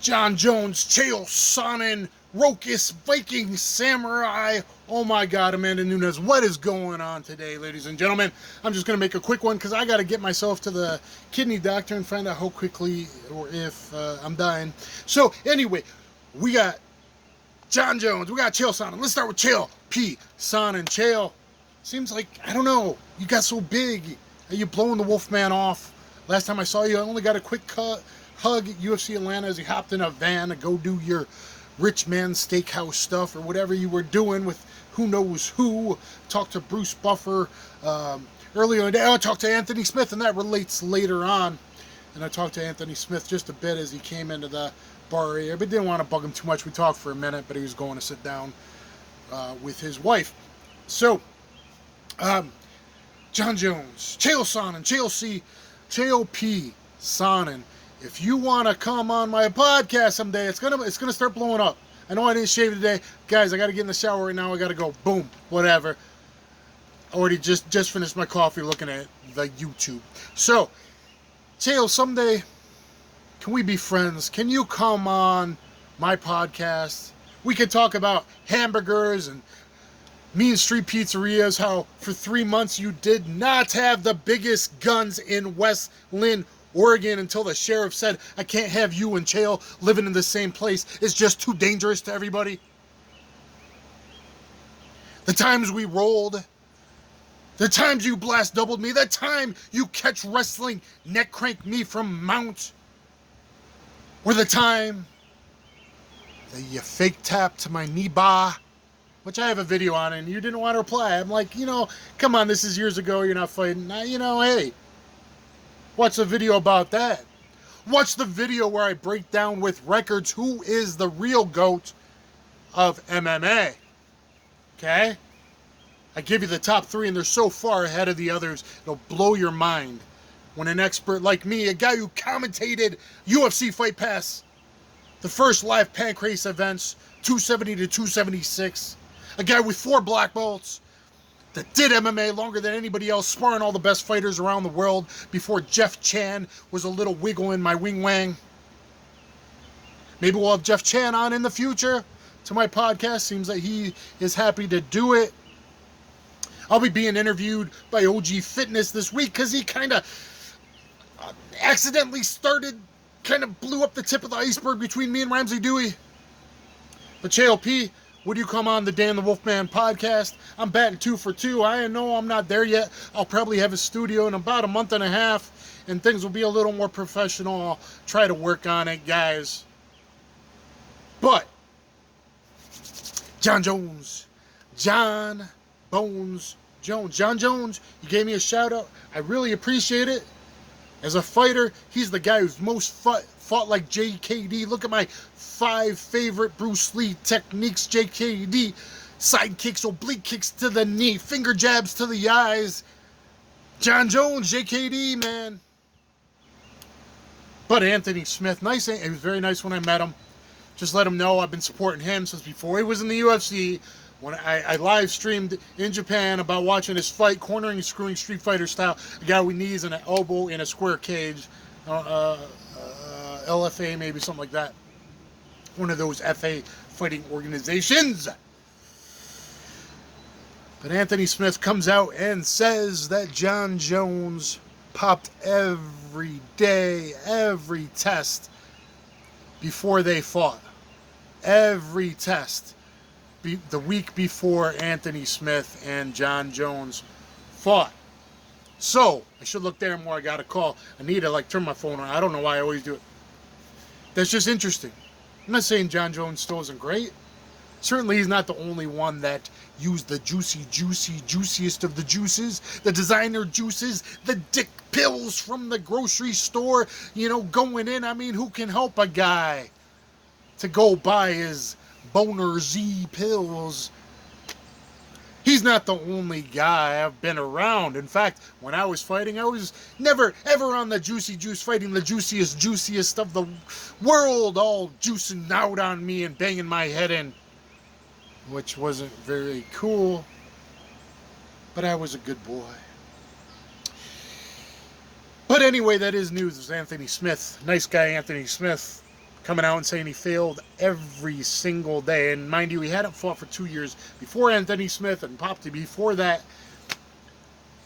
Jon Jones, Chael Sonnen, Rokas, Viking, Samurai. Oh my God, Amanda Nunes, what is going on today, ladies and gentlemen? I'm just going to make a quick one because I got to get myself to the kidney doctor and find out how quickly or if I'm dying. So anyway, we got Jon Jones, we got Chael Sonnen. Let's start with Chael P. Sonnen. Chael, seems like, I don't know, you got so big. Are you blowing the Wolfman off? Last time I saw you, I only got a quick hug at UFC Atlanta as you hopped in a van to go do your rich man steakhouse stuff or whatever you were doing with who knows who. Talked to Bruce Buffer earlier in the day. I talked to Anthony Smith, and that relates later on. And I talked to Anthony Smith just a bit as he came into the bar area, but didn't want to bug him too much. We talked for a minute, but he was going to sit down with his wife. So, Jon Jones, Chael Sonnen, Chael P. Sonnen. If you want to come on my podcast someday, it's gonna start blowing up. I know I didn't shave today, guys. I got to get in the shower right now. I got to go. Boom, whatever. Already just finished my coffee, looking at the YouTube. So, Chael, someday, can we be friends? Can you come on my podcast? We could talk about hamburgers and Mean Street Pizzerias, how for 3 months you did not have the biggest guns in West Lynn, Oregon, until the sheriff said, I can't have you and Chael living in the same place. It's just too dangerous to everybody. The times we rolled, the times you blast doubled me, the time you catch wrestling neck crank me from Mount, or the time that you fake tap to my knee bar, which I have a video on, and you didn't want to reply. I'm like, come on, this is years ago, you're not fighting. Now, hey, watch the video about that. Watch the video where I break down with records who is the real GOAT of MMA. Okay? I give you the top 3, and they're so far ahead of the others, it'll blow your mind. When an expert like me, a guy who commentated UFC Fight Pass, the first live pancrase events, 270 to 276, a guy with 4 black belts that did MMA longer than anybody else, sparring all the best fighters around the world before Jeff Chan was a little wiggle in my wing wang. Maybe we'll have Jeff Chan on in the future to my podcast. Seems like he is happy to do it. I'll be being interviewed by OG Fitness this week because he kind of accidentally blew up the tip of the iceberg between me and Ramsey Dewey. But Chael P., would you come on the Dan the Wolfman podcast? I'm batting 2 for 2. I know I'm not there yet. I'll probably have a studio in about a month and a half, and things will be a little more professional. I'll try to work on it, guys. But, Jon Jones, Jon Bones Jones. Jon Jones, you gave me a shout out. I really appreciate it. As a fighter, he's the guy who's most fought like JKD. Look at my 5 favorite Bruce Lee techniques. JKD, side kicks, oblique kicks to the knee, finger jabs to the eyes. Jon Jones, JKD, man. But Anthony Smith, nice. It was very nice when I met him. Just let him know I've been supporting him since before he was in the UFC. When I live streamed in Japan about watching his fight, cornering and screwing Street Fighter style, a guy with knees and an elbow in a square cage, LFA maybe, something like that. One of those FA fighting organizations. But Anthony Smith comes out and says that Jon Jones popped every day, every test before they fought. Every test. The week before Anthony Smith and Jon Jones fought. So, I should look there more. I got a call. I need to turn my phone on. I don't know why I always do it. That's just interesting. I'm not saying Jon Jones still isn't great. Certainly he's not the only one that used the juiciest of the juices, the designer juices, the dick pills from the grocery store, going in. I mean, who can help a guy to go buy his Boner Z pills? He's not the only guy I've been around. In fact, when I was fighting, I was never ever on the juicy juice fighting the juiciest of the world, all juicing out on me and banging my head in, which wasn't very cool, but I was a good boy. But anyway, that is news. It's Anthony Smith. Nice guy, Anthony Smith. coming out and saying he failed every single day. And mind you, he hadn't fought for 2 years before Anthony Smith and popped before that.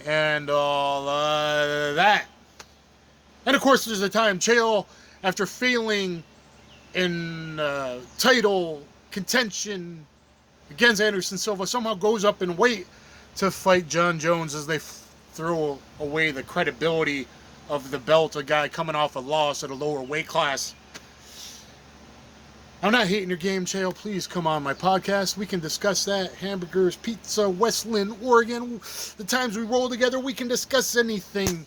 And all that. And of course, there's a time Chael, after failing in title contention against Anderson Silva, somehow goes up in weight to fight John Jones as they throw away the credibility of the belt, a guy coming off a loss at a lower weight class. I'm not hating your game, Chael. Please come on my podcast. We can discuss that. Hamburgers, pizza, West Lynn, Oregon. The times we roll together, we can discuss anything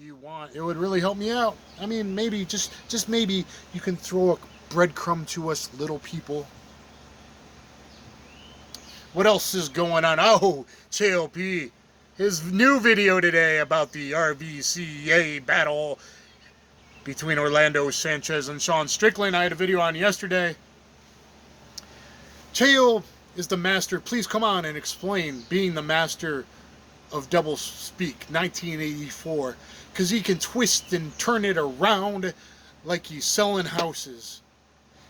you want. It would really help me out. I mean, maybe, just maybe, you can throw a breadcrumb to us little people. What else is going on? Oh, Chael P. His new video today about the RVCA battle between Orlando Sanchez and Sean Strickland. I had a video on yesterday. Chael is the master. Please come on and explain being the master of double speak, 1984. Because he can twist and turn it around like he's selling houses.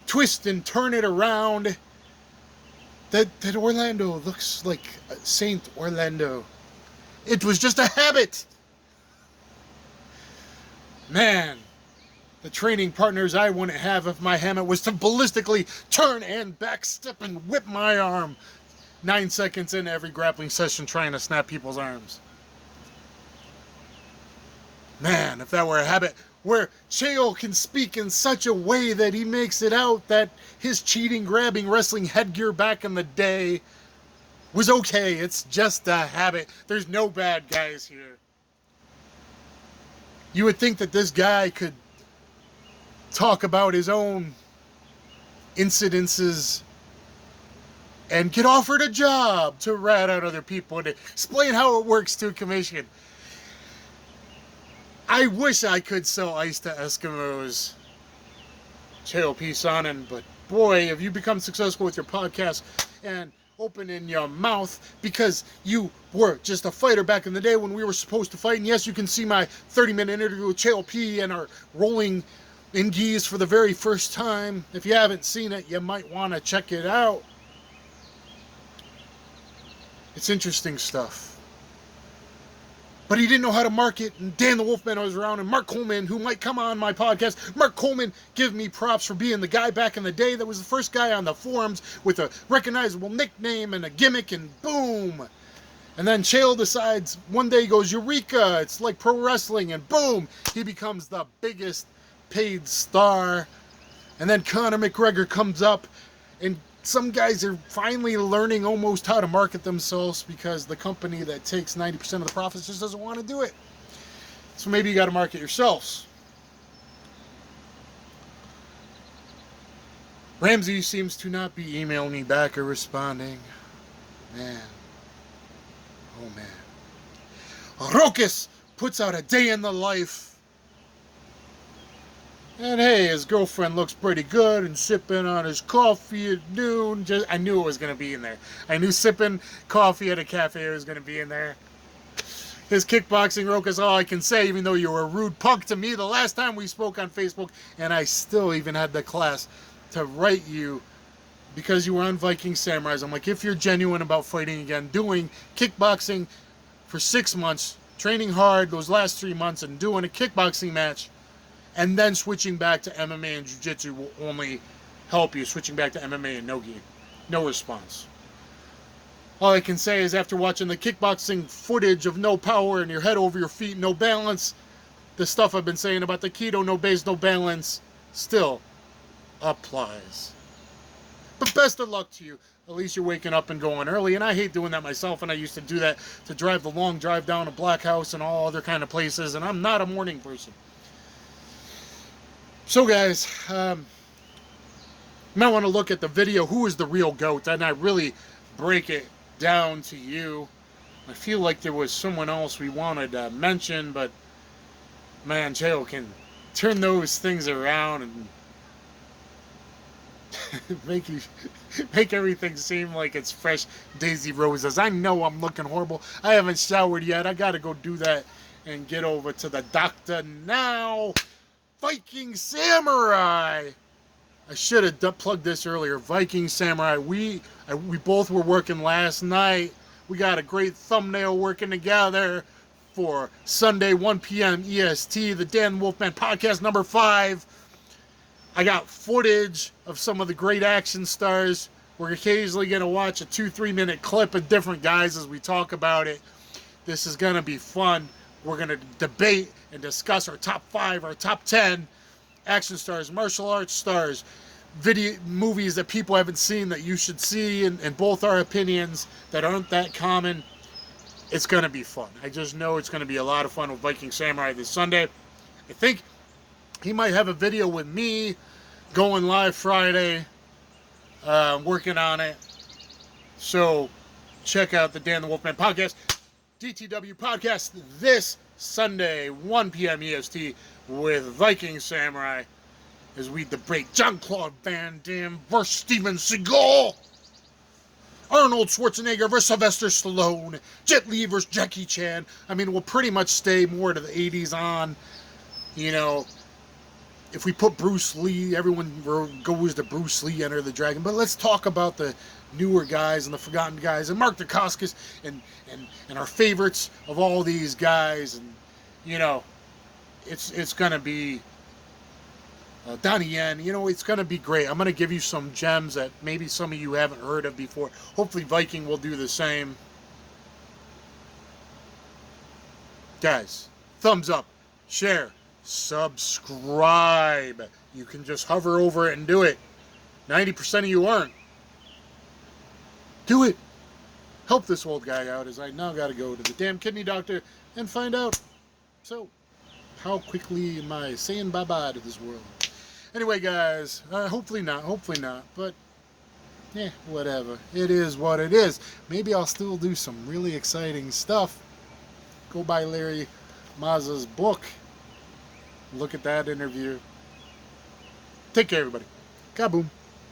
Twist and turn it around. That Orlando looks like Saint Orlando. It was just a habit. Man, the training partners I wouldn't have if my habit was to ballistically turn and backstep and whip my arm 9 seconds into every grappling session trying to snap people's arms. Man, if that were a habit where Chael can speak in such a way that he makes it out that his cheating, grabbing, wrestling headgear back in the day was okay. It's just a habit. There's no bad guys here. You would think that this guy could talk about his own incidences and get offered a job to rat out other people and explain how it works to a commission. I wish I could sell ice to Eskimos, Chael P. Sonnen, but boy, have you become successful with your podcast and opening your mouth because you were just a fighter back in the day when we were supposed to fight. And yes, you can see my 30-minute interview with Chael P. and our rolling in geese for the very first time. If you haven't seen it, you might want to check it out. It's interesting stuff. But he didn't know how to market, and Dan the Wolfman was around, and Mark Coleman, who might come on my podcast. Mark Coleman, give me props for being the guy back in the day that was the first guy on the forums with a recognizable nickname and a gimmick, and boom. And then Chael decides, one day he goes, Eureka, it's like pro wrestling, and boom, he becomes the biggest paid star. And then Conor McGregor comes up, and some guys are finally learning almost how to market themselves because the company that takes 90% of the profits just doesn't want to do it. So maybe you got to market yourselves. Ramsey seems to not be emailing me back or responding. Man. Oh man. Rokas puts out a day in the life. And hey, his girlfriend looks pretty good and sipping on his coffee at noon. I knew it was going to be in there. I knew sipping coffee at a cafe was going to be in there. His kickboxing, Rokas, all I can say, even though you were a rude punk to me the last time we spoke on Facebook, and I still even had the class to write you because you were on Viking Samurais. I'm like, if you're genuine about fighting again, doing kickboxing for 6 months, training hard those last 3 months, and doing a kickboxing match, and then switching back to MMA and Jiu-Jitsu will only help you. Switching back to MMA and no-gi. No response. All I can say is after watching the kickboxing footage of no power and your head over your feet, no balance, the stuff I've been saying about the keto, no base, no balance, still applies. But best of luck to you. At least you're waking up and going early, and I hate doing that myself, and I used to do that to drive the long drive down to Black House and all other kind of places, and I'm not a morning person. So guys, you might want to look at the video, Who is the Real GOAT? And I really break it down to you. I feel like there was someone else we wanted to mention, but man, Chael can turn those things around and make everything seem like it's fresh daisy roses. I know I'm looking horrible. I haven't showered yet. I gotta go do that and get over to the doctor now. Viking Samurai. I should have plugged this earlier. Viking Samurai. We both were working last night. We got a great thumbnail working together for Sunday 1 p.m. EST, the Dan the Wolfman podcast number 5. I got footage of some of the great action stars. We're occasionally going to watch a 2-3 minute clip of different guys as we talk about it. This is going to be fun. We're going to debate and discuss our top 5, our top 10 action stars, martial arts stars, video movies that people haven't seen that you should see, and both our opinions that aren't that common. It's going to be fun. I just know it's going to be a lot of fun with Viking Samurai this Sunday. I think he might have a video with me going live Friday, working on it. So check out the Dan the Wolfman podcast, DTW podcast, this Sunday, 1 p.m. EST, with Viking Samurai, as we debate Jean-Claude Van Damme versus Steven Seagal, Arnold Schwarzenegger versus Sylvester Stallone, Jet Li versus Jackie Chan. I mean, we'll pretty much stay more to the 80s on. You know, if we put Bruce Lee, everyone goes to Bruce Lee, Enter the Dragon. But let's talk about the newer guys and the forgotten guys, and Mark Dacascos, and our favorites of all these guys. And, you know, it's going to be Donnie Yen. You know, it's going to be great. I'm going to give you some gems that maybe some of you haven't heard of before. Hopefully Viking will do the same. Guys, thumbs up, share, subscribe. You can just hover over it and do it. 90% of you aren't. Do it. Help this old guy out, as I now got to go to the damn kidney doctor and find out. So, how quickly am I saying bye-bye to this world? Anyway, guys, hopefully not, but, yeah, whatever. It is what it is. Maybe I'll still do some really exciting stuff. Go buy Larry Mazza's book. Look at that interview. Take care, everybody. Kaboom.